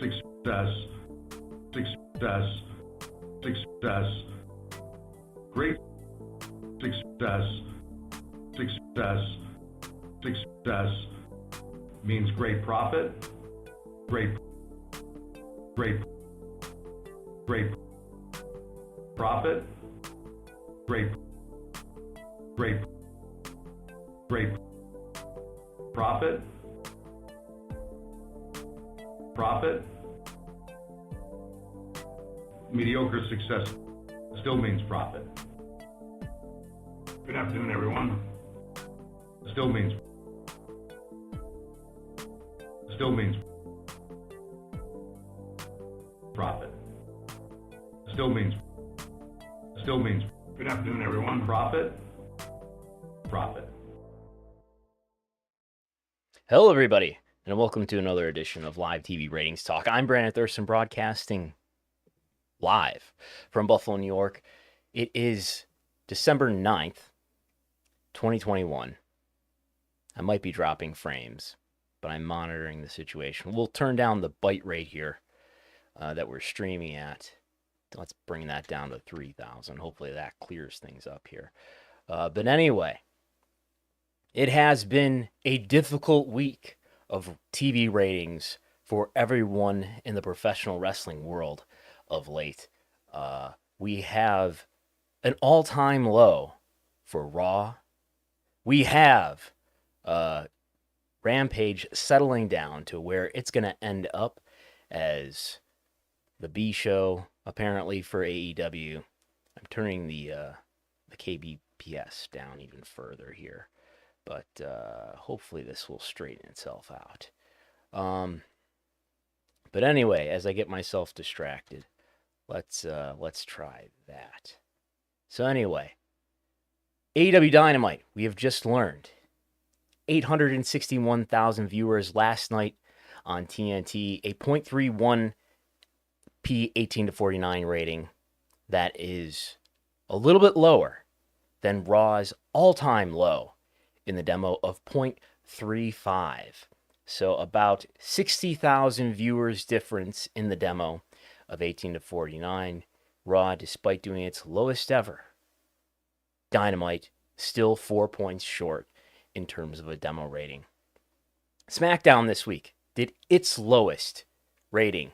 success, success, success, great success, success, success means great profit, great profit, great profit, mediocre success still means profit. Good afternoon, everyone. Still means profit. Still means good afternoon, everyone. Profit. Hello, everybody, and welcome to another edition of Live TV Ratings Talk. I'm Brandon Thurston, broadcasting live from Buffalo, New York. It is December 9th, 2021. I might be dropping frames, but I'm monitoring the situation. We'll turn down the bite rate here that we're streaming at. Let's bring that down to 3,000. Hopefully that clears things up here. But anyway, it has been a difficult week of TV ratings for everyone in the professional wrestling world of late. We have an all-time low for Raw. We have Rampage settling down to where it's going to end up as the B show, apparently, for AEW. I'm turning the KBPS down even further here, but hopefully this will straighten itself out. But anyway, as I get myself distracted, let's try that. So anyway, AEW Dynamite, we have just learned 861,000 viewers last night on TNT, a 0.31 P18-49 rating. That is a little bit lower than Raw's all-time low in the demo of 0.35. So about 60,000 viewers difference in the demo of 18-49. Raw, despite doing its lowest ever, Dynamite still 4 points short in terms of a demo rating. Smackdown this week did its lowest rating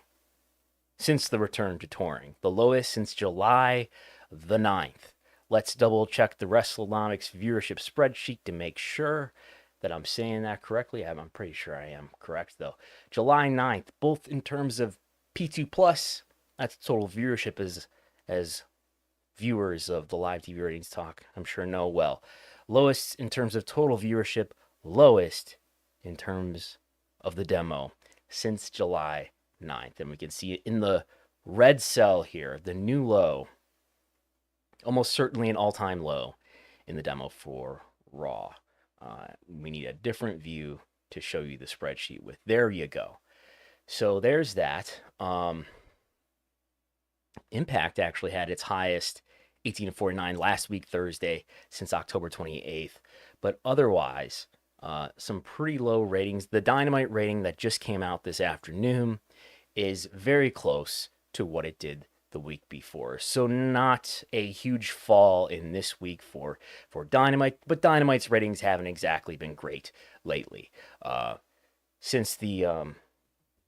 since the return to touring, the lowest since July the 9th. Let's double check the Wrestlenomics viewership spreadsheet to make sure that I'm saying that correctly. I'm pretty sure I am correct, though. July 9th, both in terms of P2+, that's total viewership as viewers of the Live TV Ratings Talk, I'm sure know well. Lowest in terms of total viewership, lowest in terms of the demo since July 9th. And we can see it in the red cell here, the new low, almost certainly an all-time low in the demo for Raw. We need a different view to show you the spreadsheet with. There you go. So there's that. Impact actually had its highest 18-49 last week, Thursday, since October 28th. But otherwise, some pretty low ratings. The Dynamite rating that just came out this afternoon is very close to what it did the week before. So not a huge fall in this week for Dynamite, but Dynamite's ratings haven't exactly been great lately. Since the... I'm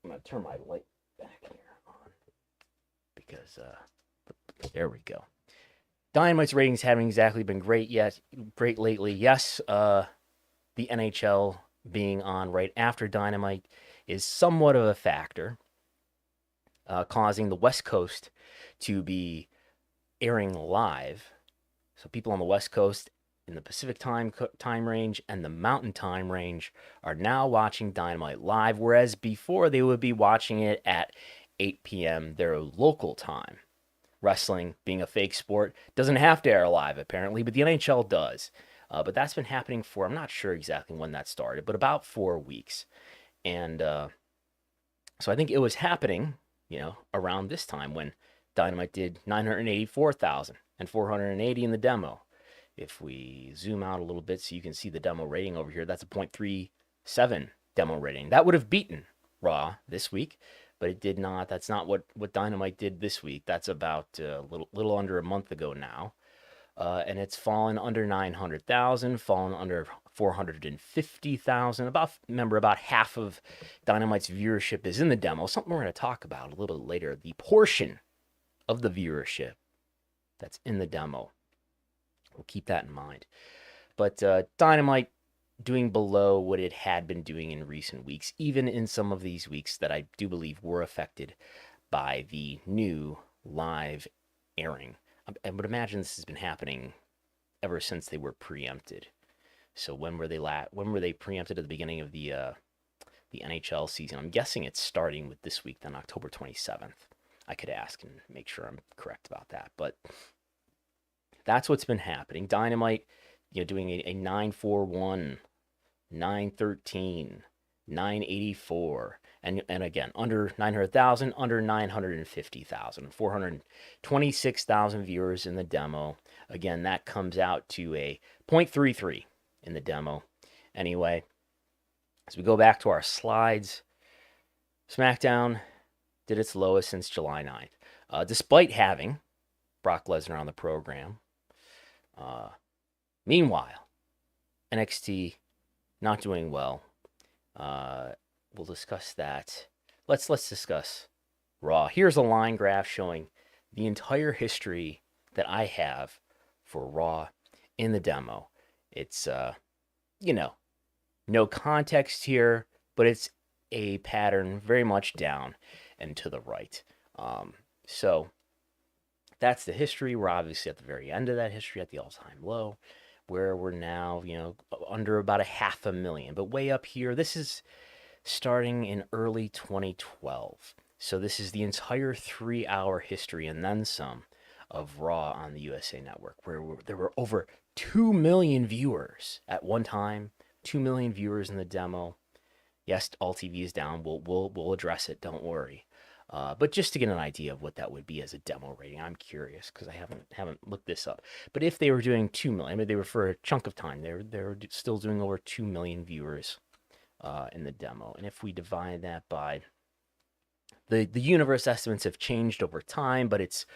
going to turn my light back here on because... there we go. Dynamite's ratings haven't exactly been great lately. Yes, the NHL being on right after Dynamite is somewhat of a factor, causing the West Coast to be airing live. So people on the West Coast in the Pacific time range and the Mountain time range are now watching Dynamite live, whereas before they would be watching it at 8 p.m. their local time. Wrestling, being a fake sport, doesn't have to air live, apparently, but the NHL does. But that's been happening for, I'm not sure exactly when that started, but about 4 weeks. And so I think it was happening, around this time when Dynamite did 984,000 and 480 in the demo. If we zoom out a little bit so you can see the demo rating over here, that's a 0.37 demo rating. That would have beaten Raw this week, but it did not. That's not what Dynamite did this week. That's about a little under a month ago now. And it's fallen under 900,000, fallen under 450,000. About half of Dynamite's viewership is in the demo. Something we're going to talk about a little bit later. The portion of the viewership that's in the demo. We'll keep that in mind. But Dynamite doing below what it had been doing in recent weeks, even in some of these weeks that I do believe were affected by the new live airing. I would imagine this has been happening ever since they were preempted. So when were they preempted at the beginning of the NHL season? I'm guessing it's starting with this week, then October 27th. I could ask and make sure I'm correct about that, but that's what's been happening. Dynamite, doing a 941, 913, 984, and again, under 900,000, under 950,000, 426,000 viewers in the demo. Again, that comes out to a 0.33 in the demo. Anyway, as we go back to our slides, SmackDown did its lowest since July 9th, despite having Brock Lesnar on the program. Meanwhile, NXT not doing well. We'll discuss that. Let's discuss Raw. Here's a line graph showing the entire history that I have for Raw in the demo. It's no context here, but it's a pattern very much down and to the right. So that's the history. We're obviously at the very end of that history, at the all-time low, where we're now, under about 500,000. But way up here, this is starting in early 2012. So this is the entire 3-hour history and then some of Raw on the USA Network, where there were over 2 million viewers at one time, 2 million viewers in the demo. Yes, all TV is down. We'll address it. Don't worry. But just to get an idea of what that would be as a demo rating, I'm curious because I haven't looked this up. But if they were doing 2 million, I mean, they were for a chunk of time. They were still doing over 2 million viewers in the demo. And if we divide that by the universe, estimates have changed over time, but it's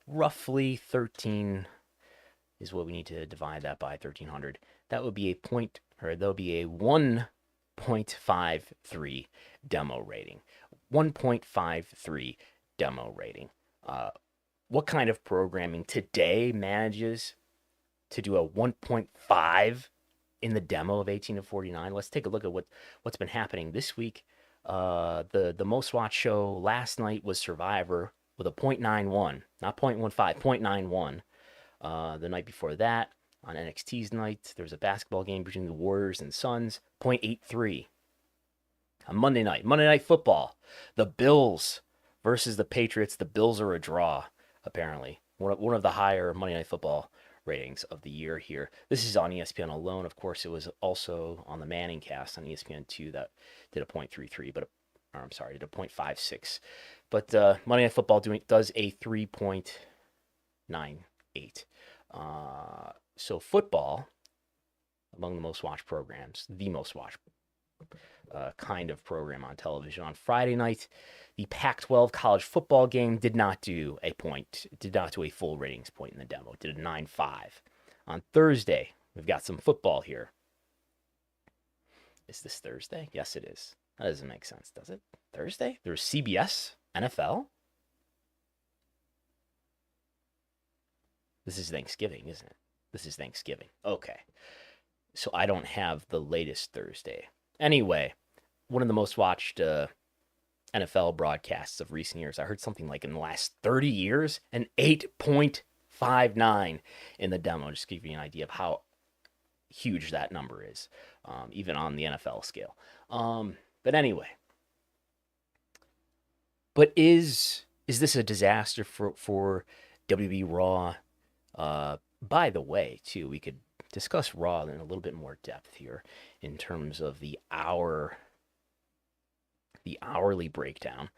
roughly 13 is what we need to divide that by 1,300. That would be a 1.53 demo rating. 1.53 demo rating. What kind of programming today manages to do a 1.5 in the demo of 18-49? Let's take a look at what's been happening this week. The most watched show last night was Survivor with a 0.91, not 0.15, 0.91. The night before that, on NXT's night, there was a basketball game between the Warriors and Suns, 0.83. On Monday Night Football, the Bills versus the Patriots. The Bills are a draw, apparently. One of the higher Monday Night Football ratings of the year here. This is on ESPN alone. Of course, it was also on the Manning cast on ESPN2 that did a 0.33, did a 0.56. But Monday Night Football does a 3.98. So football, among the most watched programs, the most watched kind of program on television. On Friday night, the Pac-12 college football game did not do a full ratings point in the demo. It did a 9.5. On Thursday, we've got some football here. Is this Thursday? Yes, it is. That doesn't make sense, does it? Thursday? There's CBS, NFL? This is Thanksgiving, isn't it? This is Thanksgiving. Okay. So I don't have the latest Thursday. Anyway, one of the most watched NFL broadcasts of recent years. I heard something like in the last 30 years, an 8.59 in the demo. Just to give you an idea of how huge that number is, even on the NFL scale. But anyway, is this a disaster for WWE Raw? By the way, too, we could discuss Raw in a little bit more depth here in terms of the hourly breakdown.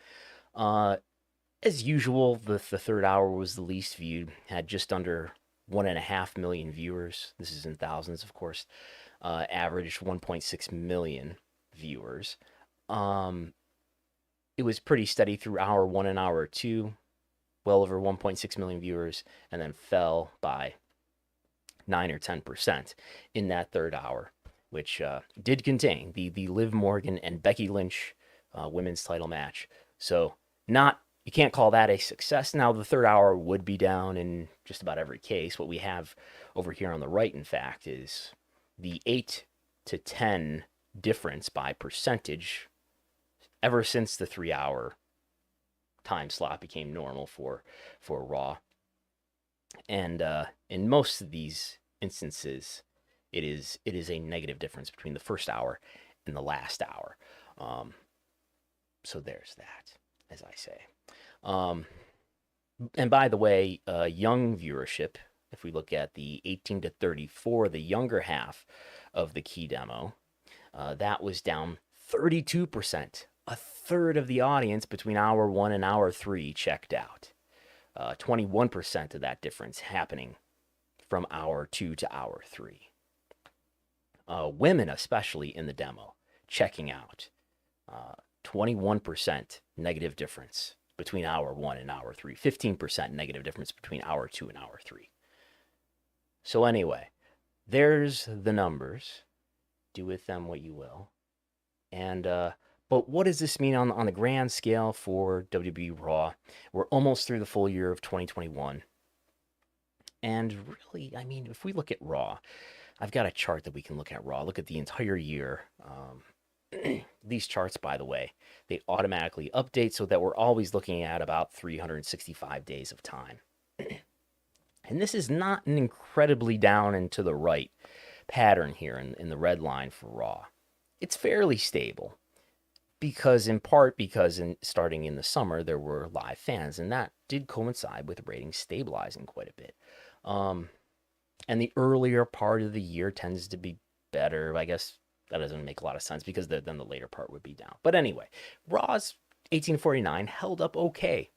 As usual, the third hour was the least viewed, had just under 1.5 million viewers. This is in thousands, of course. Averaged 1.6 million viewers. it was pretty steady through hour 1 and hour 2, well over 1.6 million viewers, and then fell by 9 or 10% in that third hour, which did contain the Liv Morgan and Becky Lynch women's title match. So you can't call that a success. Now, the third hour would be down in just about every case. What we have over here on the right, in fact, is the 8 to 10 difference by percentage ever since the 3-hour time slot became normal for Raw. And in most of these instances, it is a negative difference between the first hour and the last hour. So there's that, as I say. And by the way, young viewership, if we look at the 18 to 34, the younger half of the key demo, that was down 32%. A third of the audience between hour 1 and hour 3 checked out. 21% of that difference happening from hour 2 to hour 3. Women, especially in the demo, checking out. 21% negative difference between hour 1 and hour 3. 15% negative difference between hour 2 and hour 3. So anyway, there's the numbers. Do with them what you will. And but what does this mean on the grand scale for WWE Raw? We're almost through the full year of 2021. And really, I mean, if we look at Raw, I've got a chart that we can look at Raw. Look at the entire year. These charts, by the way, they automatically update so that we're always looking at about 365 days of time. And this is not an incredibly down and to the right pattern here in the red line for Raw. It's fairly stable. In part because starting in the summer, there were live fans, and that did coincide with ratings stabilizing quite a bit. And the earlier part of the year tends to be better. I guess that doesn't make a lot of sense because then the later part would be down. But anyway, Raw's 18-49 held up okay.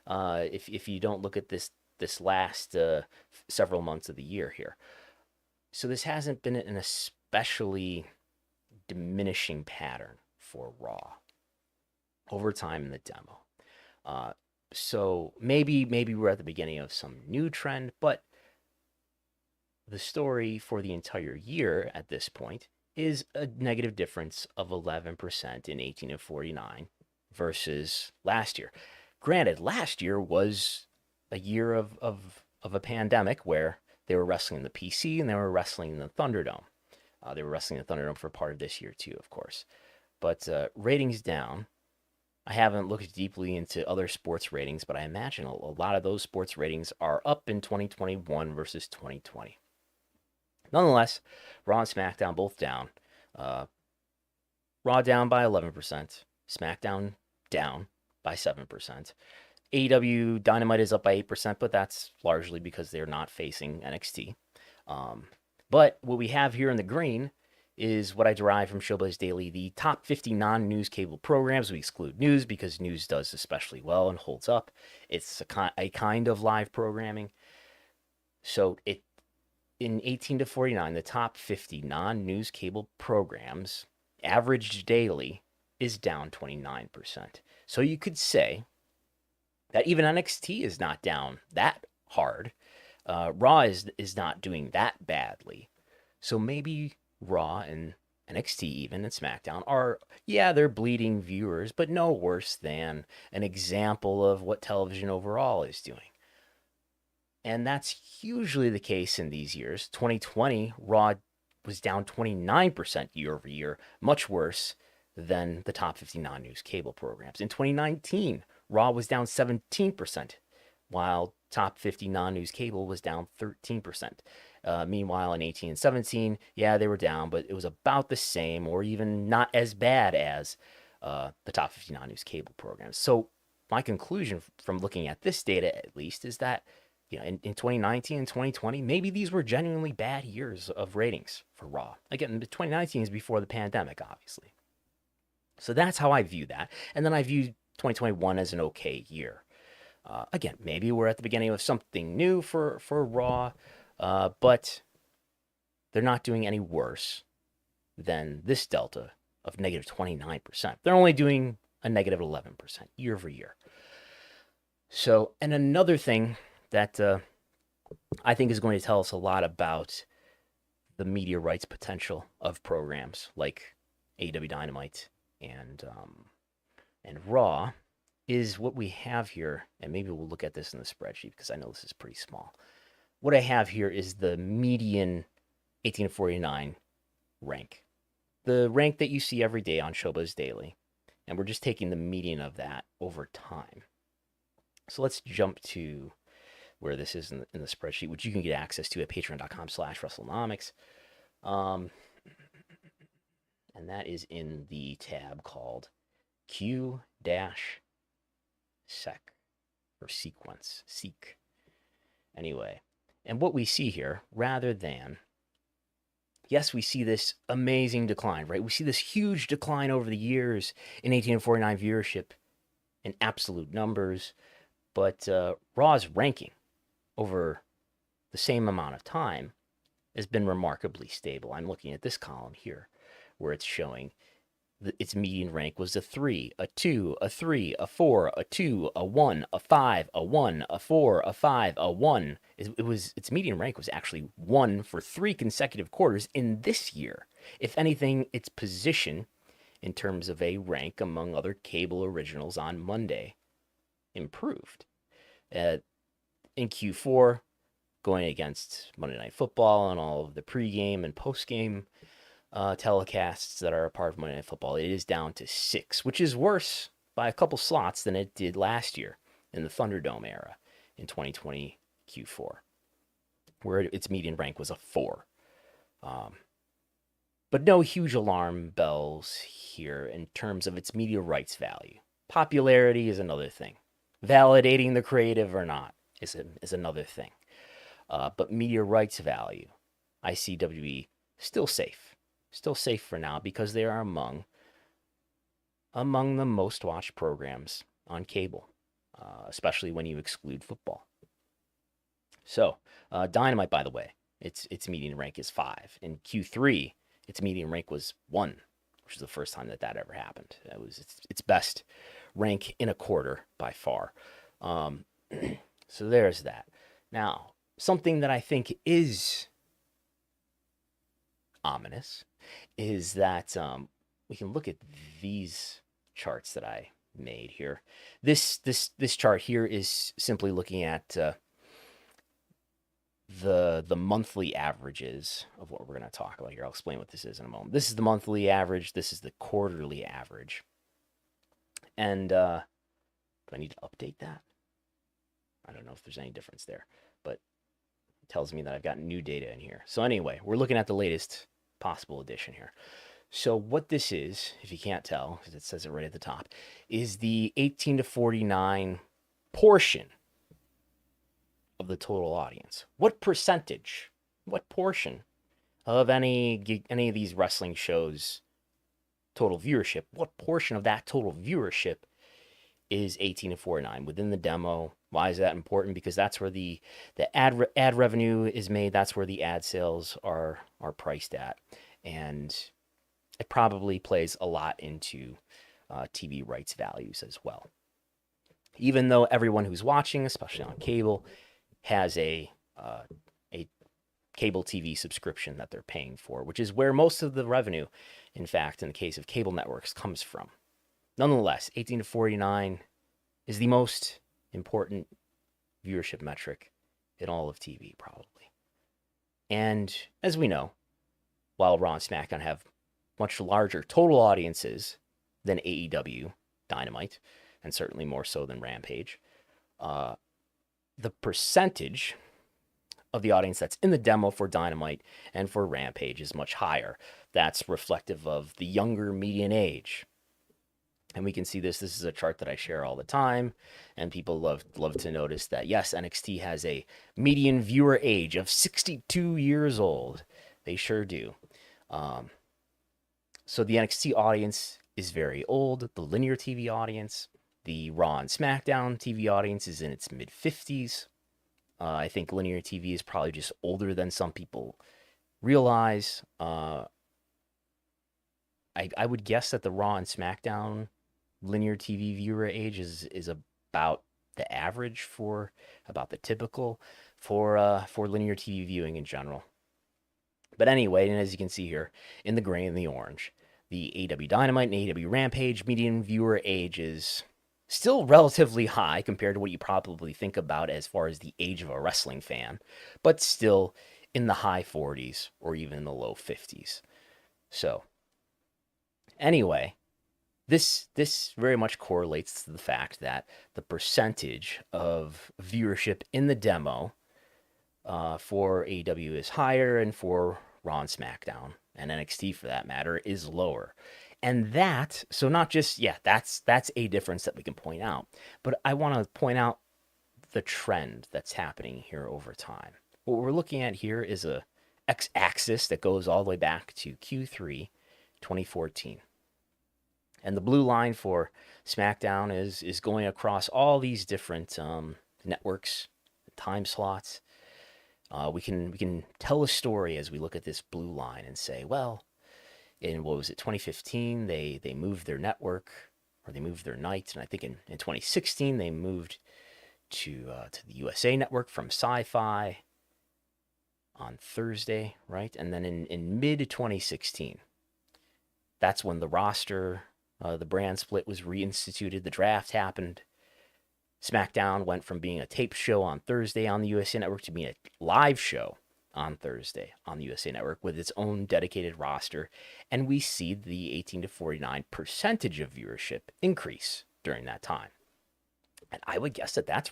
If you don't look at this last several months of the year here. So this hasn't been an especially diminishing pattern for Raw over time in the demo. So maybe we're at the beginning of some new trend, but the story for the entire year at this point is a negative difference of 11% in 18-49 versus last year. Granted, last year was a year of a pandemic where they were wrestling in the PC and they were wrestling in the Thunderdome. They were wrestling in the Thunderdome for part of this year too, of course. But ratings down. I haven't looked deeply into other sports ratings, but I imagine a lot of those sports ratings are up in 2021 versus 2020. Nonetheless, Raw and SmackDown both down. Raw down by 11%. SmackDown down by 7%. AEW Dynamite is up by 8%, but that's largely because they're not facing NXT. But what we have here in the green is what I derive from Showbuzz Daily, the top 50 non-news cable programs. We exclude news because news does especially well and holds up. It's a kind of live programming. So in 18-49, the top 50 non-news cable programs, averaged daily, is down 29%. So you could say that even NXT is not down that hard. Raw is not doing that badly. So maybe Raw and NXT even and SmackDown are, they're bleeding viewers, but no worse than an example of what television overall is doing. And that's usually the case in these years. 2020, Raw was down 29% year over year, much worse than the top 50 non-news cable programs. In 2019, Raw was down 17%, while top 50 non-news cable was down 13%. Meanwhile, in 18 and 17, they were down, but it was about the same or even not as bad as the top 50 non-news cable programs. So my conclusion from looking at this data, at least, is that in 2019 and 2020, maybe these were genuinely bad years of ratings for Raw. Again, 2019 is before the pandemic, obviously. So that's how I view that. And then I view 2021 as an okay year. Again, maybe we're at the beginning of something new for Raw, but they're not doing any worse than this delta of negative 29%. They're only doing a negative 11% year over year. So, and another thing that I think is going to tell us a lot about the media rights potential of programs like AEW Dynamite and Raw is what we have here, and maybe we'll look at this in the spreadsheet because I know this is pretty small. What I have here is the median 18 to 49 rank, the rank that you see every day on Showbuzz Daily, and we're just taking the median of that over time. So let's jump to where this is in the spreadsheet, which you can get access to at patreon.com/Wrestlenomics. And that is in the tab called Q-Sec or sequence, seek. Anyway, and what we see here, rather than, yes, we see this amazing decline, right? We see this huge decline over the years in 18 to 49 viewership in absolute numbers, but Raw's ranking over the same amount of time has been remarkably stable. I'm looking at this column here where it's showing its median rank was a 3, a 2, a 3, a 4, a 2, a 1, a 5, a 1, a 4, a 5, a 1. Its median rank was actually 1 for 3 consecutive quarters in this year. If anything, its position in terms of a rank among other cable originals on Monday improved. In Q4, going against Monday Night Football and all of the pregame and postgame telecasts that are a part of Monday Night Football, it is down to 6, which is worse by a couple slots than it did last year in the Thunderdome era in 2020 Q4, where its median rank was a 4. But no huge alarm bells here in terms of its media rights value. Popularity is another thing. Validating the creative or not is another thing. But media rights value, I see WWE still safe for now because they are among the most watched programs on cable, especially when you exclude football. So Dynamite, by the way, its median rank is 5. In Q3, its median rank was 1, which is the first time that ever happened. It was its best rank in a quarter by far. So there's that. Now, something that I think is ominous is that we can look at these charts that I made here. This chart here is simply looking at the monthly averages of what we're going to talk about here. I'll explain what this is in a moment. This is the monthly average. This is the quarterly average. And do I need to update that? I don't know if there's any difference there, but it tells me that I've got new data in here. So anyway, we're looking at the latest possible edition here. So what this is, if you can't tell, because it says it right at the top, is the 18 to 49 portion of the total audience. What percentage, what portion of any of these wrestling shows total viewership, what portion of that total viewership is 18 to 49 within the demo? Why is that important? Because that's where the ad revenue is made. That's where the ad sales are priced at, and it probably plays a lot into TV rights values as well. Even though everyone who's watching, especially on cable, has a cable TV subscription that they're paying for, which is where most of the revenue, in fact, in the case of cable networks, comes from. Nonetheless, 18 to 49 is the most important viewership metric in all of TV, probably. And as we know, while Raw and SmackDown have much larger total audiences than AEW Dynamite, and certainly more so than Rampage, the percentage of the audience that's in the demo for Dynamite and for Rampage is much higher. That's reflective of the younger median age. And we can see this. This is a chart that I share all the time, and people love to notice that, yes, NXT has a median viewer age of 62 years old. They sure do. So the NXT audience is very old. The linear TV audience, the Raw and SmackDown TV audience is in its mid-50s. I think linear TV is probably just older than some people realize. I would guess that the Raw and SmackDown linear TV viewer age is about the average for about the typical for linear TV viewing in general. But anyway, and as you can see here in the gray and the orange, the AEW Dynamite and AEW Rampage median viewer age is still relatively high compared to what you probably think about as far as the age of a wrestling fan, but still in the high 40s or even in the low 50s. So, anyway, this very much correlates to the fact that the percentage of viewership in the demo for AEW is higher, and for Raw and SmackDown and NXT for that matter is lower. And that, so not just, that's a difference that we can point out, but I want to point out the trend that's happening here over time. What we're looking at here is a x-axis that goes all the way back to Q3 2014. And the blue line for SmackDown is going across all these different networks, time slots. We can tell a story as we look at this blue line and say, well, in what was it, 2015, they moved their network, or they moved their night, and I think in 2016 they moved to the USA Network from Sci-Fi on Thursday, right? And then in mid 2016, that's when the roster, the brand split was reinstituted, the draft happened. SmackDown went from being a taped show on Thursday on the USA Network to being a live show on Thursday on the USA Network with its own dedicated roster. And we see the 18 to 49 percentage of viewership increase during that time. And I would guess that that's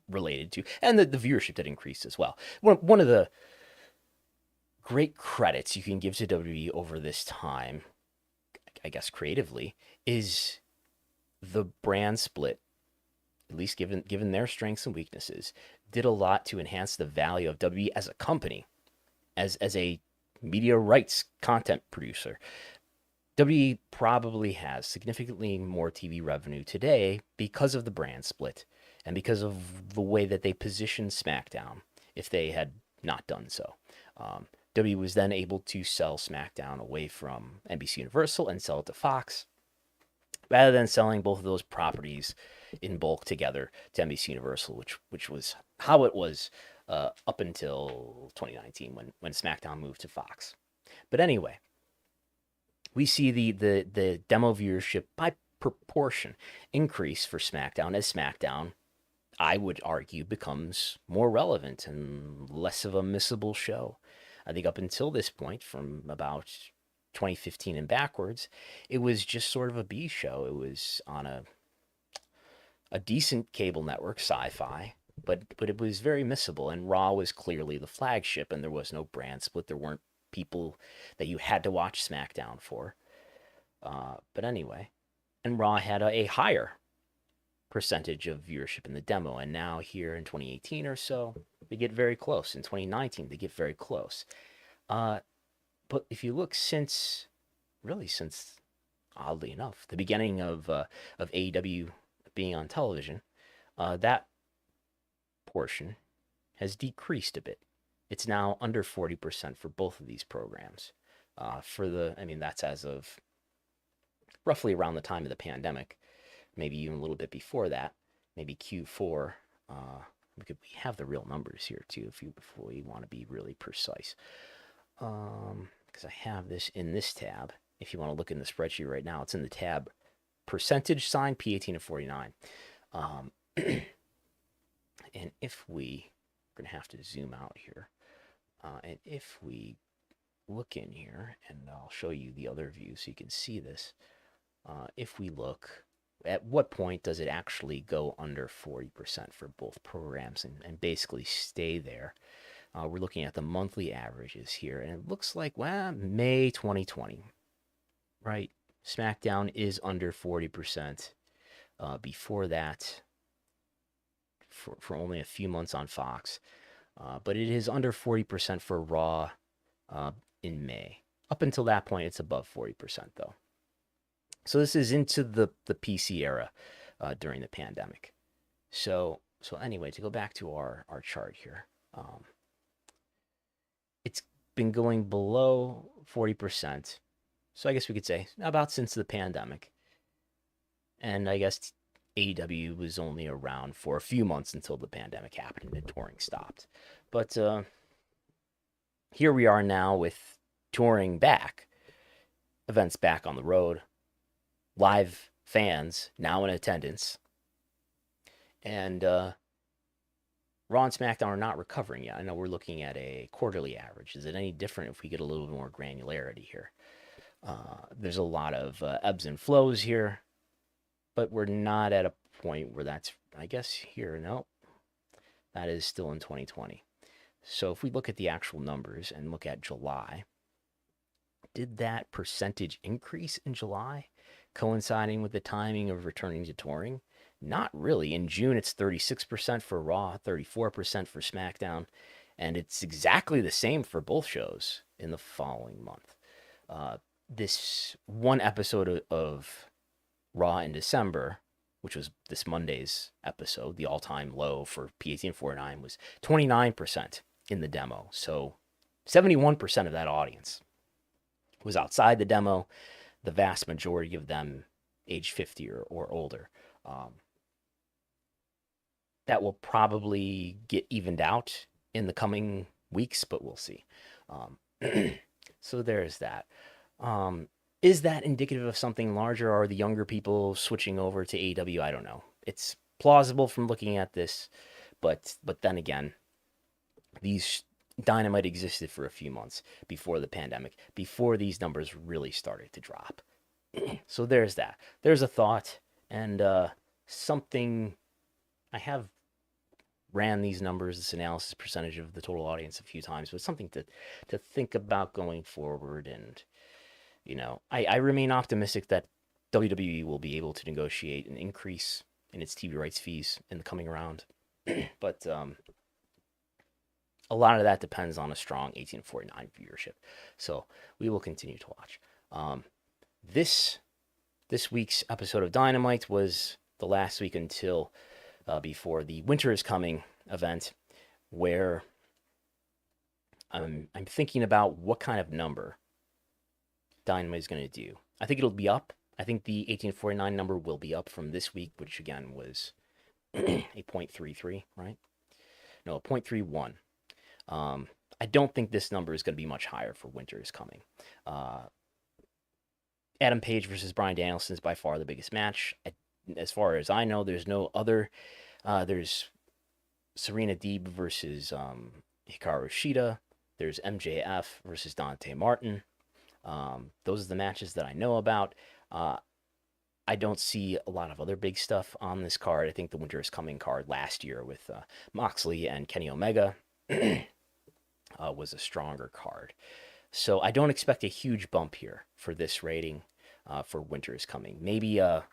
related to, and the viewership that increased as well. One of the great credits you can give to WWE over this time, I guess creatively, is the brand split, at least given their strengths and weaknesses, did a lot to enhance the value of WWE as a company, as a media rights content producer. WWE probably has significantly more TV revenue today because of the brand split and because of the way that they positioned SmackDown if they had not done so. WWE was then able to sell SmackDown away from NBC Universal and sell it to Fox, rather than selling both of those properties in bulk together to NBC Universal, which was how it was up until 2019 when SmackDown moved to Fox. But anyway, we see the demo viewership by proportion increase for SmackDown as SmackDown, I would argue, becomes more relevant and less of a missable show. I think up until this point, from about 2015 and backwards, it was just sort of a B show. It was on a decent cable network, Sci-Fi, but it was very missable. And Raw was clearly the flagship, and there was no brand split. There weren't people that you had to watch SmackDown for. But anyway, and Raw had a higher percentage of viewership in the demo. And now here in 2018 or so, they get very close. In 2019, they get very close. But if you look since, oddly enough, the beginning of AEW being on television, that portion has decreased a bit. It's now under 40% for both of these programs. That's as of roughly around the time of the pandemic, maybe even a little bit before that, maybe Q4. We have the real numbers here too, if we want to be really precise. Because I have this in this tab. If you want to look in the spreadsheet right now, it's in the tab percentage sign P18-49. And if we're going to have to zoom out here, and if we look in here, and I'll show you the other view so you can see this. If we look, at what point does it actually go under 40% for both programs and basically stay there? We're looking at the monthly averages here, and it looks like, May 2020, right? SmackDown is under 40%. Before that, for only a few months on Fox, but it is under 40% for Raw in May. Up until that point, it's above 40% though. So this is into the PC era during the pandemic. So anyway, to go back to our chart here, it's been going below 40%. So I guess we could say about since the pandemic. And I guess AEW was only around for a few months until the pandemic happened and touring stopped. But here we are now with touring back, events back on the road, live fans now in attendance, and Raw and SmackDown are not recovering yet. I know we're looking at a quarterly average. Is it any different if we get a little bit more granularity here? There's a lot of ebbs and flows here, but we're not at a point where that's, I guess, here. No, that is still in 2020. So if we look at the actual numbers and look at July, did that percentage increase in July coinciding with the timing of returning to touring? Not really. In June, it's 36% for Raw, 34% for SmackDown, and it's exactly the same for both shows in the following month. This one episode of Raw in December, which was this Monday's episode, the all-time low for P18-49 was 29% in the demo. So 71% of that audience was outside the demo, the vast majority of them age 50 or older. That will probably get evened out in the coming weeks, but we'll see. So there's that. Is that indicative of something larger? Are the younger people switching over to AEW? I don't know. It's plausible from looking at this, but then again, these Dynamite existed for a few months before the pandemic, before these numbers really started to drop. So there's that. There's a thought, and something. I have ran these numbers, this analysis percentage of the total audience a few times, but something to think about going forward. And I remain optimistic that WWE will be able to negotiate an increase in its TV rights fees in the coming round, but a lot of that depends on a strong 18-49 viewership. So we will continue to watch. This week's episode of Dynamite was the last week until before the Winter is Coming event, where I'm thinking about what kind of number Dynamite is going to do. I think it'll be up. I think the 18-49 number will be up from this week, which again was a 0.33, right? No, a 0.31. I don't think this number is going to be much higher for Winter is Coming. Adam Page versus Bryan Danielson is by far the biggest match. As far as I know, there's no other. There's Serena Deeb versus Hikaru Shida. There's MJF versus Dante Martin. Those are the matches that I know about. I don't see a lot of other big stuff on this card. I think the Winter is Coming card last year with Moxley and Kenny Omega was a stronger card. So I don't expect a huge bump here for this rating for Winter is Coming. Maybe a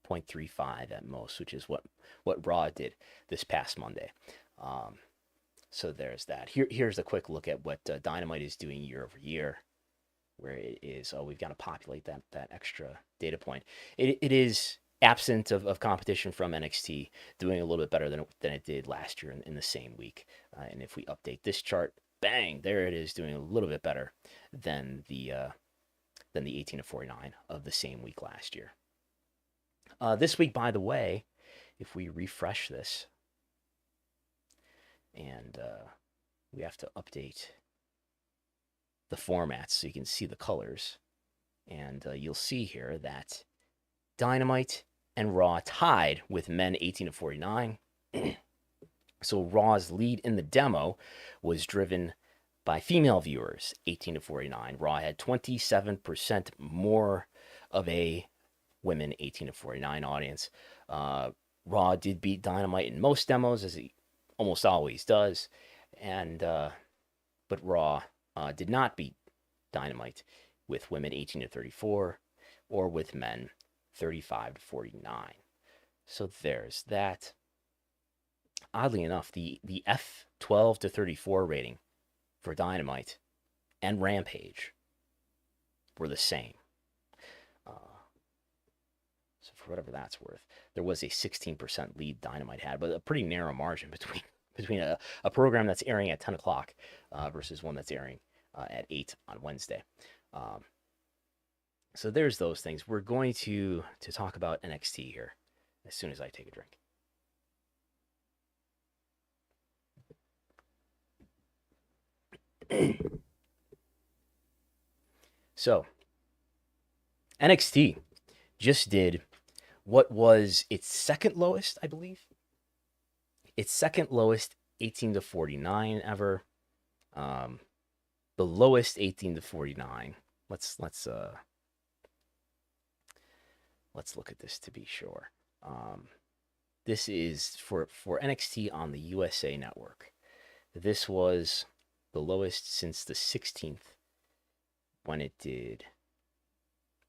0.35 at most, which is what Raw did this past Monday. So there's that. Here's a quick look at what Dynamite is doing year over year, where it is. Oh, we've got to populate that extra data point. It is absent of competition from NXT, doing a little bit better than it did last year in the same week. And if we update this chart, bang, there it is, doing a little bit better than the 18-49 of the same week last year. This week, by the way, if we refresh this, and we have to update the formats so you can see the colors, and you'll see here that Dynamite and Raw tied with men 18-49. So Raw's lead in the demo was driven by female viewers, 18-49. Raw had 27% more of a women 18-49 audience. Raw did beat Dynamite in most demos, as he almost always does, and but Raw did not beat Dynamite with women 18-34 or with men 35-49. So there's that. Oddly enough, the F12-34 rating for Dynamite and Rampage were the same. So for whatever that's worth, there was a 16% lead Dynamite had, but a pretty narrow margin between a program that's airing at 10 o'clock versus one that's airing at 8 on Wednesday. So there's those things. We're going to talk about NXT here as soon as I take a drink. So, NXT just did what was its second lowest, I believe. Its second lowest 18-49 ever. The lowest 18-49. Let's look at this to be sure. This is for NXT on the USA Network. This was the lowest since the 16th when it did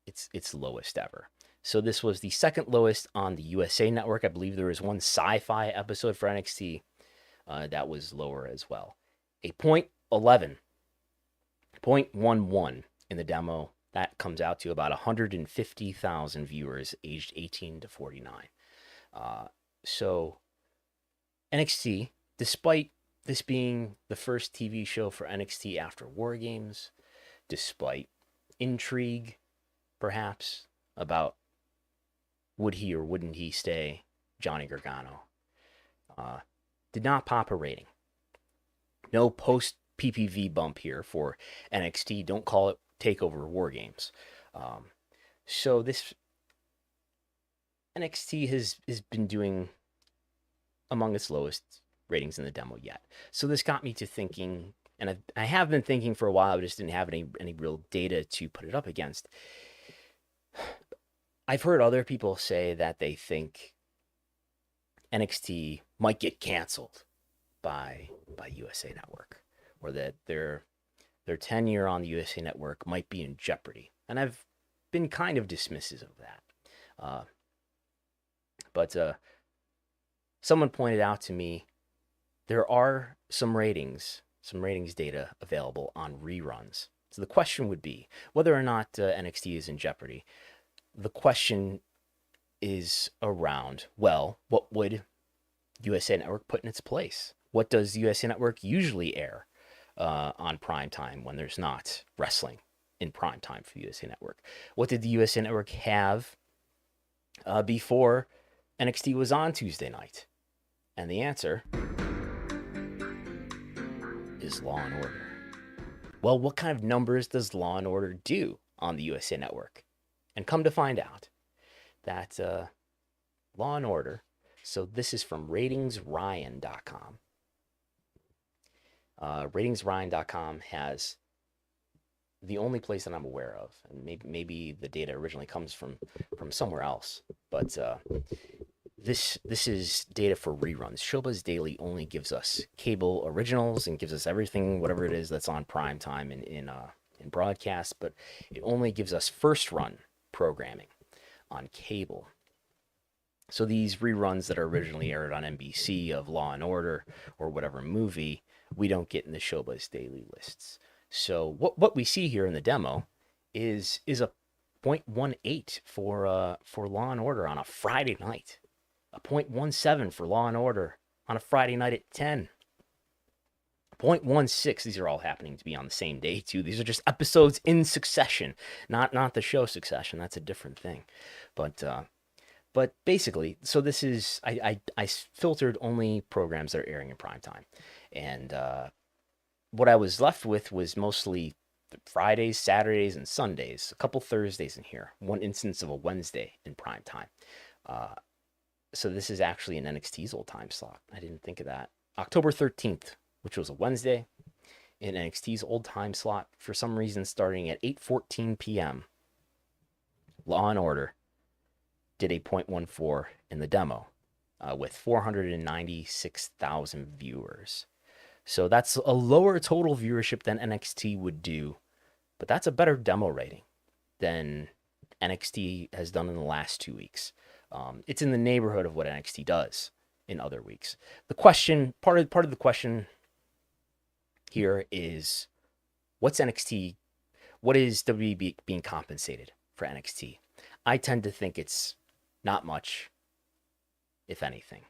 its lowest ever. So this was the second lowest on the USA Network. I believe there was one sci-fi episode for NXT that was lower as well. A .11, 0.11 in the demo. That comes out to about 150,000 viewers aged 18-49. So NXT, despite this being the first TV show for NXT after War Games, despite intrigue, perhaps, about would he or wouldn't he stay Johnny Gargano, did not pop a rating. No post-PPV bump here for NXT. Don't call it TakeOver War Games. So this NXT has been doing among its lowest ratings in the demo yet. So this got me to thinking, and I have been thinking for a while, I just didn't have any real data to put it up against. I've heard other people say that they think NXT might get canceled by USA Network, or that their tenure on the USA Network might be in jeopardy. And I've been kind of dismissive of that. But someone pointed out to me there are some ratings data available on reruns. So the question would be whether or not NXT is in jeopardy. The question is around, well, what would USA Network put in its place? What does USA Network usually air on prime time when there's not wrestling in prime time for the USA Network? What did the USA Network have before NXT was on Tuesday night? And the answer is Law and Order. Well, what kind of numbers does Law and Order do on the USA Network? And come to find out that Law and Order, so this is from ratingsryan.com. Ratingsryan.com has the only place that I'm aware of, and maybe the data originally comes from somewhere else, but this is data for reruns. Showbuzz Daily only gives us cable originals and gives us everything, whatever it is that's on prime time in broadcast, but it only gives us first run programming on cable. So these reruns that are originally aired on NBC of Law and Order or whatever movie, we don't get in the Showbuzz Daily lists. So what we see here in the demo is a 0.18 for Law and Order on a Friday night, a 0.17 for Law and Order on a Friday night at 10. 0.16, these are all happening to be on the same day too. These are just episodes in succession, not the show Succession. That's a different thing. But basically, so this is, I filtered only programs that are airing in prime time. And what I was left with was mostly Fridays, Saturdays, and Sundays. A couple Thursdays in here. One instance of a Wednesday in prime time. So this is actually an NXT's old time slot. I didn't think of that. October 13th, which was a Wednesday, in NXT's old time slot, for some reason starting at 8:14 p.m. Law and Order did a 0.14 in the demo with 496,000 viewers. So that's a lower total viewership than NXT would do, but that's a better demo rating than NXT has done in the last 2 weeks. It's in the neighborhood of what NXT does in other weeks. The question, part of the question here is, what's NXT? What is WWE being compensated for NXT? I tend to think it's not much, if anything.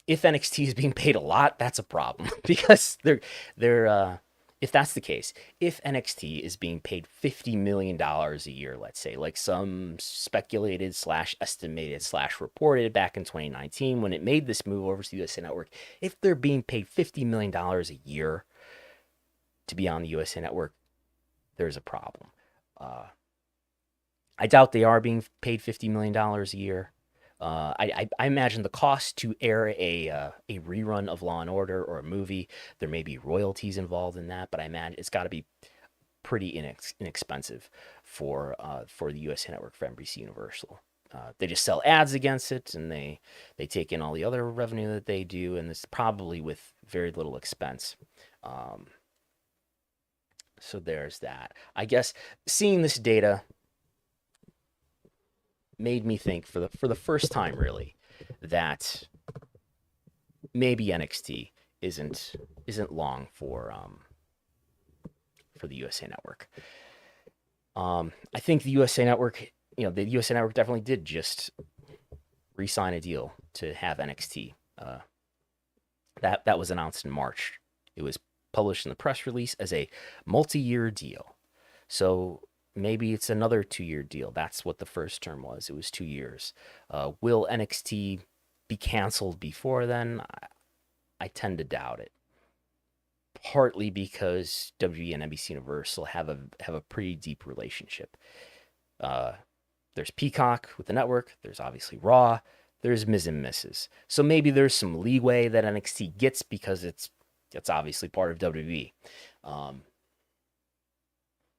If NXT is being paid a lot, that's a problem because it's if that's the case, if NXT is being paid $50 million a year, let's say, like some speculated slash estimated slash reported back in 2019 when it made this move over to the USA Network, if they're being paid $50 million a year to be on the USA Network, there's a problem. I doubt they are being paid $50 million a year. I imagine the cost to air a rerun of Law and Order or a movie, there may be royalties involved in that, but I imagine it's got to be pretty inexpensive for the USA Network, for NBC Universal. They just sell ads against it, and they take in all the other revenue that they do, and this probably with very little expense. So there's that. I guess seeing this data made me think for the first time really that maybe NXT isn't long for the USA Network. I think the USA Network, the USA Network definitely did just re-sign a deal to have NXT. That was announced in March. It was published in the press release as a multi-year deal. So maybe it's another 2-year deal. That's what the first term was. It was 2 years. Will NXT be canceled before then? I tend to doubt it. Partly because WWE and NBC Universal have a pretty deep relationship. There's Peacock with the network. There's obviously Raw. There's Ms. and Mrs. So maybe there's some leeway that NXT gets because it's obviously part of WWE.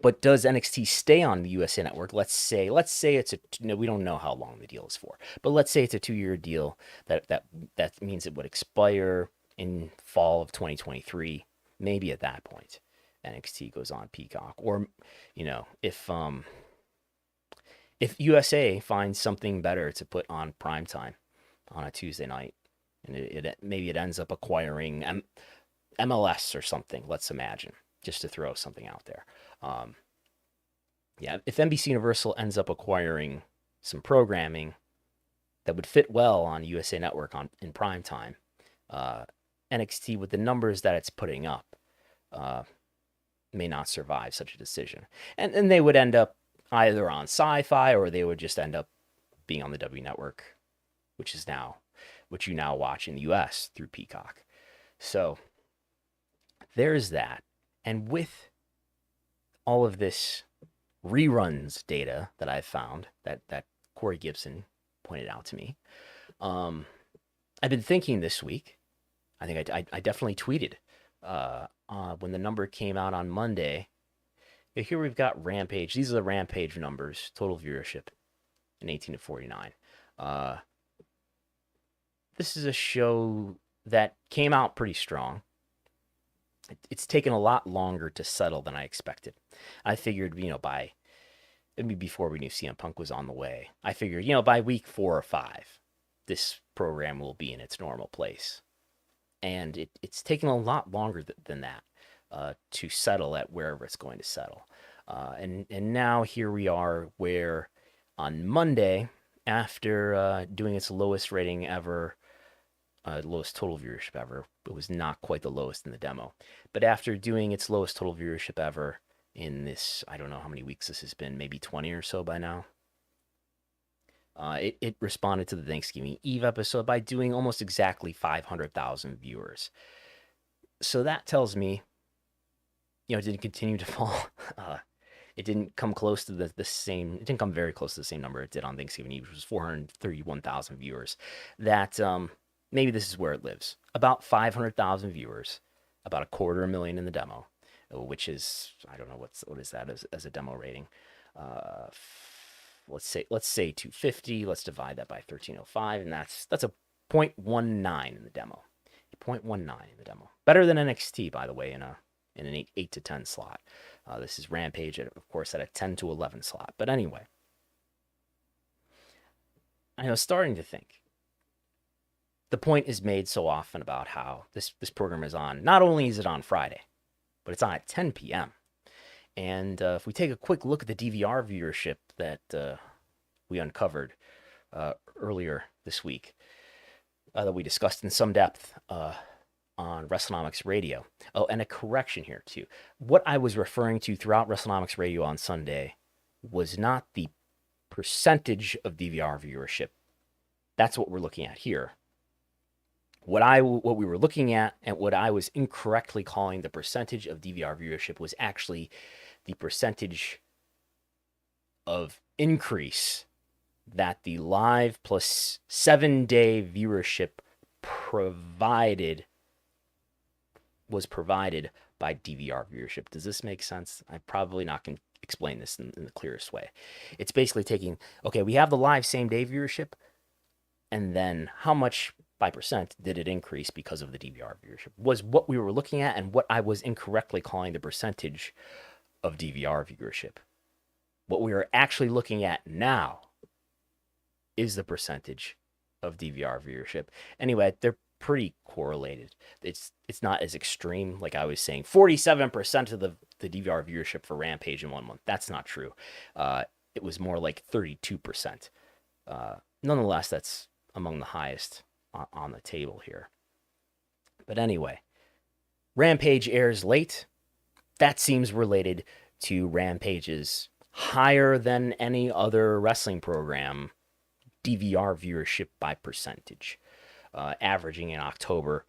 But does NXT stay on the USA Network? Let's say it's we don't know how long the deal is for, but let's say it's a 2-year deal that means it would expire in fall of 2023. Maybe at that point, NXT goes on Peacock, or if USA finds something better to put on primetime on a Tuesday night, and maybe it ends up acquiring MLS or something. Let's imagine, just to throw something out there. If NBC Universal ends up acquiring some programming that would fit well on USA Network in prime time, NXT, with the numbers that it's putting up, may not survive such a decision. And they would end up either on Sci-Fi, or they would just end up being on the W Network, which you now watch in the US through Peacock. So there's that. And with all of this reruns data that I've found, that Corey Gibson pointed out to me, I've been thinking this week, I think I definitely tweeted when the number came out on Monday. Here we've got Rampage. These are the Rampage numbers, total viewership in 18-49. This is a show that came out pretty strong. It's taken a lot longer to settle than I expected. I figured, maybe before we knew CM Punk was on the way, I figured, by week 4 or 5, this program will be in its normal place. And it's taken a lot longer than that to settle at wherever it's going to settle. And now here we are, where on Monday, after doing its lowest rating ever, lowest total viewership ever, it was not quite the lowest in the demo, but after doing its lowest total viewership ever in this, I don't know how many weeks this has been, maybe 20 or so by now, it responded to the Thanksgiving Eve episode by doing almost exactly 500,000 viewers. So that tells me, it didn't continue to fall. It didn't come close to the same. It didn't come very close to the same number it did on Thanksgiving Eve, which was 431,000 viewers. That maybe this is where it lives. About 500,000 viewers, about 250,000 in the demo, which is, I don't know what is that as a demo rating. Let's say 250. Let's divide that by 1305, and that's a 0.19 in the demo. 0.19 in the demo. Better than NXT, by the way, in an 8 to 10 slot. This is Rampage, of course, at a 10 to 11 slot. But anyway, I was starting to think. The point is made so often about how this program is on. Not only is it on Friday, but it's on at 10 p.m. And if we take a quick look at the DVR viewership that we uncovered earlier this week, that we discussed in some depth on Wrestlenomics Radio. Oh, and a correction here too. What I was referring to throughout Wrestlenomics Radio on Sunday was not the percentage of DVR viewership. That's what we're looking at here. What we were looking at and what I was incorrectly calling the percentage of DVR viewership was actually the percentage of increase that the live plus 7-day viewership was provided by DVR viewership. Does this make sense? I probably not can explain this in the clearest way. It's basically taking, okay, we have the live same day viewership, and then how much by percent did it increase because of the DVR viewership was what we were looking at, and what I was incorrectly calling the percentage of DVR viewership. What we are actually looking at now is the percentage of DVR viewership. Anyway, they're pretty correlated. It's not as extreme. Like I was saying, 47% of the DVR viewership for Rampage in 1 month. That's not true. It was more like 32%. Nonetheless, that's among the highest on the table here. But anyway, Rampage airs late. That seems related to Rampage's higher than any other wrestling program DVR viewership by percentage, averaging in October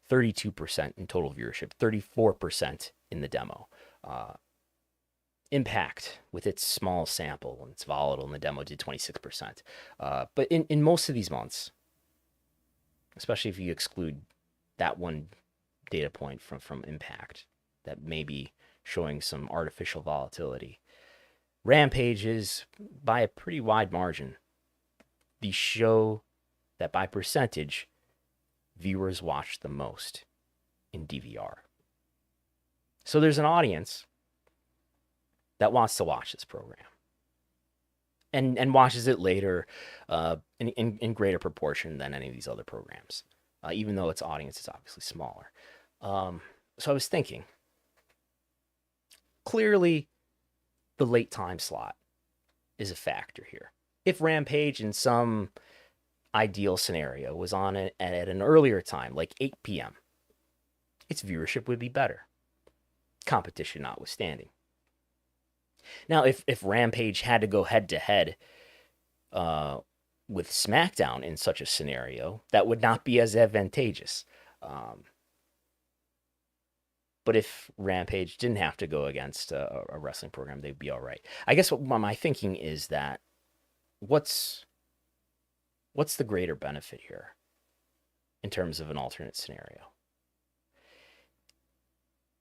32% in total viewership, 34% in the demo. Impact, with its small sample and it's volatile in the demo, did 26%. But in most of these months, especially if you exclude that one data point from Impact that may be showing some artificial volatility, Rampage is, by a pretty wide margin, the show that by percentage viewers watch the most in DVR. So there's an audience that wants to watch this program and watches it later in greater proportion than any of these other programs, even though its audience is obviously smaller. So I was thinking, clearly the late time slot is a factor here. If Rampage in some ideal scenario was on at an earlier time, like 8 p.m., its viewership would be better, competition notwithstanding. Now, if Rampage had to go head-to-head with Smackdown in such a scenario, that would not be as advantageous. But if Rampage didn't have to go against a wrestling program, they'd be all right. I guess what my thinking is that what's the greater benefit here in terms of an alternate scenario?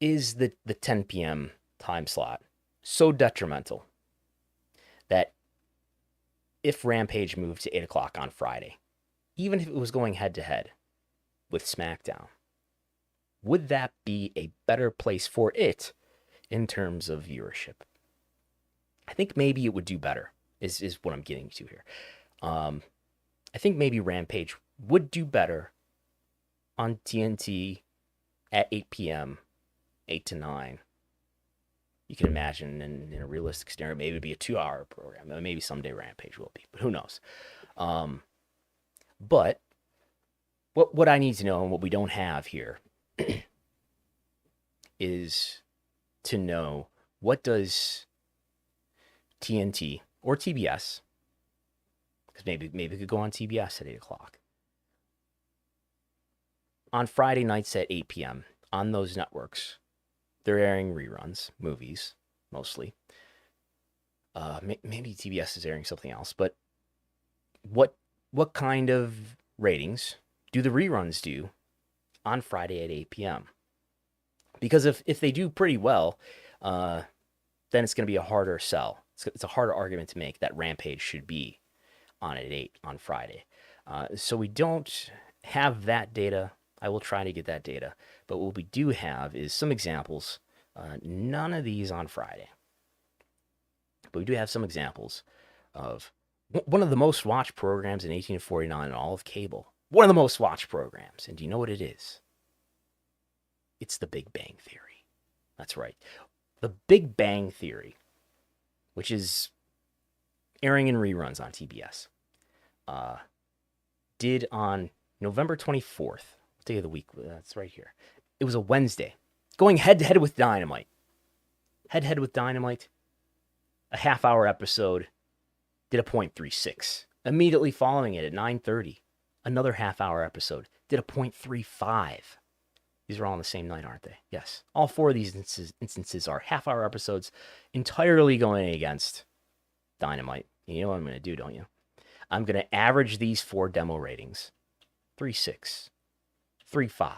Is the 10 p.m. time slot so detrimental that if Rampage moved to 8 o'clock on Friday, even if it was going head-to-head with SmackDown, would that be a better place for it in terms of viewership? I think maybe it would do better, is what I'm getting to here. I think maybe Rampage would do better on TNT at 8 p.m., 8 to 9. You can imagine in a realistic scenario, maybe it'd be a 2-hour program. Maybe someday Rampage will be, but who knows? But what I need to know, and what we don't have here, is to know, what does TNT or TBS, because maybe it could go on TBS at 8 o'clock, on Friday nights at 8 p.m. on those networks, they're airing reruns, movies, mostly. Maybe TBS is airing something else, but what kind of ratings do the reruns do on Friday at 8 p.m.? Because if they do pretty well, then it's going to be a harder sell. It's a harder argument to make that Rampage should be on at 8 on Friday. So we don't have that data. I will try to get that data. But what we do have is some examples. None of these on Friday. But we do have some examples of one of the most watched programs in 18-49 in all of cable. One of the most watched programs. And do you know what it is? It's The Big Bang Theory. That's right. The Big Bang Theory, which is airing in reruns on TBS, did on November 24th, day of the week? That's right here. It was a Wednesday. Going head-to-head with Dynamite. Head-to-head with Dynamite. A half-hour episode. Did a .36. Immediately following it at 9:30. Another half-hour episode. Did a .35. These are all on the same night, aren't they? Yes. All four of these instances are half-hour episodes entirely going against Dynamite. You know what I'm going to do, don't you? I'm going to average these four demo ratings. 3.6, 3.5,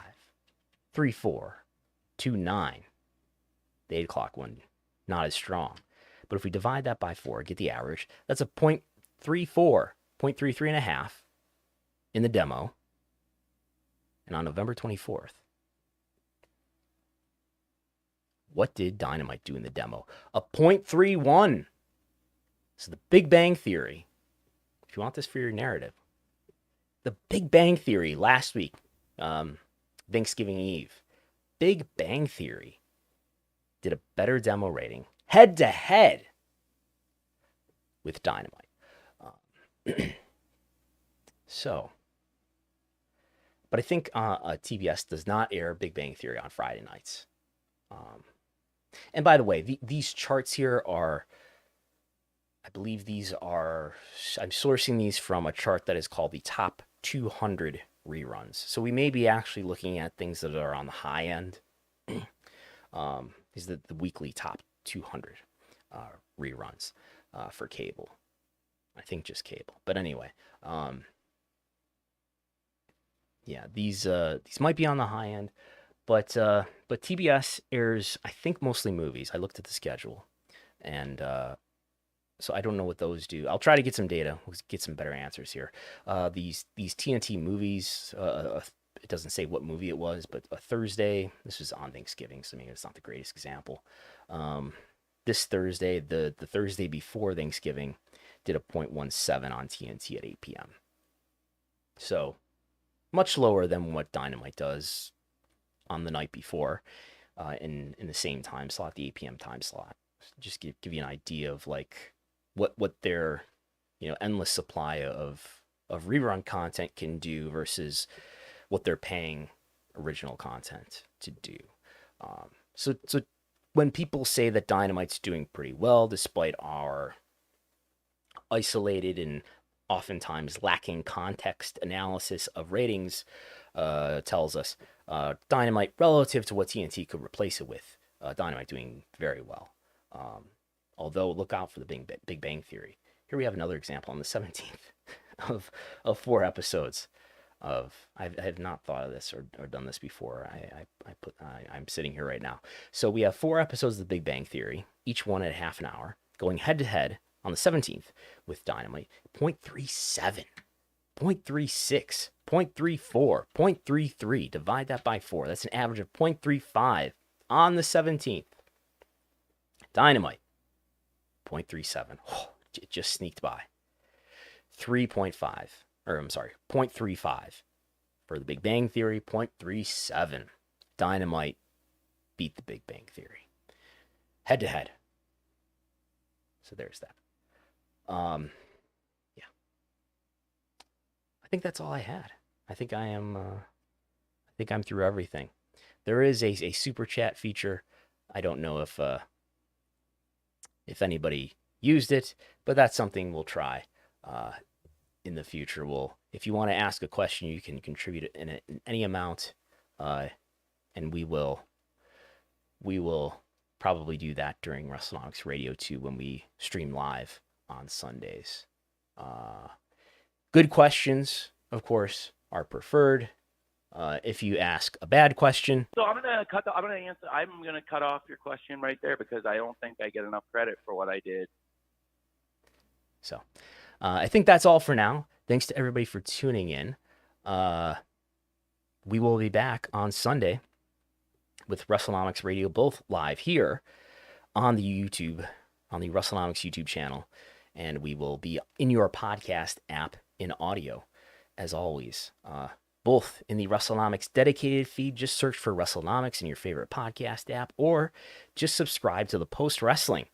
3.4, 2.9. The 8 o'clock one, not as strong. But if we divide that by 4, get the average, that's a .34, 0.33 and a half in the demo. And on November 24th, what did Dynamite do in the demo? A .31. So the Big Bang Theory, if you want this for your narrative, the Big Bang Theory last week, Thanksgiving Eve, Big Bang Theory did a better demo rating head-to-head with Dynamite. But I think TBS does not air Big Bang Theory on Friday nights. And by the way, these charts here are, I believe these are, I'm sourcing these from a chart that is called the top 200 reruns. So we may be actually looking at things that are on the high end. These are the weekly top 200 reruns for cable. I think just cable. But anyway, yeah, these might be on the high end. But TBS airs, I think, mostly movies. I looked at the schedule, and so I don't know what those do. I'll try to get some data. We'll get some better answers here. These TNT movies, it doesn't say what movie it was, but a Thursday. This was on Thanksgiving, so maybe it's not the greatest example. This Thursday, the Thursday before Thanksgiving, did a .17 on TNT at 8 p.m. So much lower than what Dynamite does on the night before, in the same time slot, the 8 p.m. time slot. Just give you an idea of like what their endless supply of rerun content can do versus what they're paying original content to do. So when people say that Dynamite's doing pretty well despite our isolated and oftentimes lacking context analysis of ratings, tells us Dynamite, relative to what TNT could replace it with, Dynamite doing very well. Although, look out for the Big Bang Theory. Here we have another example on the 17th of 4 episodes of, I have not thought of this or done this before. I'm sitting here right now. So we have 4 episodes of the Big Bang Theory, each one at half an hour, going head to head on the 17th with Dynamite. 0.37, 0.36, 0.34, 0.33. Divide that by 4. That's an average of 0.35 on the 17th. Dynamite, 0.37. Oh, it just sneaked by. 0.35 for the Big Bang Theory, 0.37. Dynamite beat the Big Bang Theory. Head to head. So there's that. Yeah. I think that's all I had. I think I'm through everything. There is a super chat feature. I don't know if anybody used it, but that's something we'll try in the future. If you want to ask a question, you can contribute in any amount, and we will probably do that during Wrestlenomics Radio 2 when we stream live on Sundays. Good questions, of course, are preferred. If you ask a bad question, so I'm gonna cut off your question right there because I don't think I get enough credit for what I did. So, I think that's all for now. Thanks to everybody for tuning in. We will be back on Sunday with Wrestlenomics Radio, both live here on the YouTube, on the Wrestlenomics YouTube channel, and we will be in your podcast app in audio, as always. Both in the Wrestlenomics dedicated feed, just search for Wrestlenomics in your favorite podcast app, or just subscribe to the Post Wrestling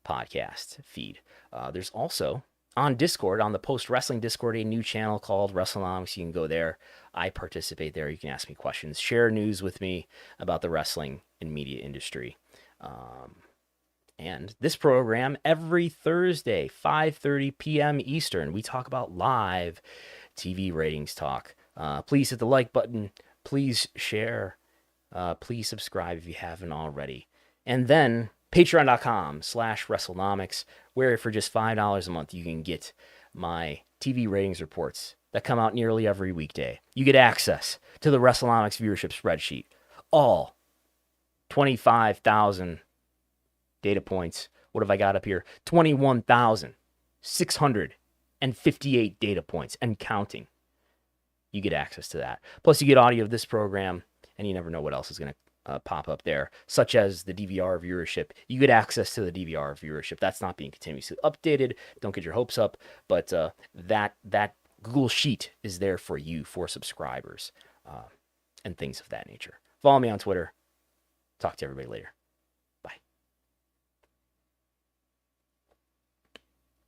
podcast feed. There's also on Discord, on the Post Wrestling Discord, a new channel called Wrestlenomics. You can go there. I participate there. You can ask me questions, share news with me about the wrestling and media industry. And this program, every Thursday, 5:30 p.m. Eastern, we talk about live TV ratings talk. Please hit the like button. Please share. Please subscribe if you haven't already. And then patreon.com/Wrestlenomics, where for just $5 a month, you can get my TV ratings reports that come out nearly every weekday. You get access to the Wrestlenomics viewership spreadsheet. All 25,000 data points. What have I got up here? 21,658 data points and counting. You get access to that. Plus, you get audio of this program, and you never know what else is going to pop up there, such as the DVR viewership. You get access to the DVR viewership. That's not being continuously updated. Don't get your hopes up, but that Google Sheet is there for you, for subscribers, and things of that nature. Follow me on Twitter. Talk to everybody later.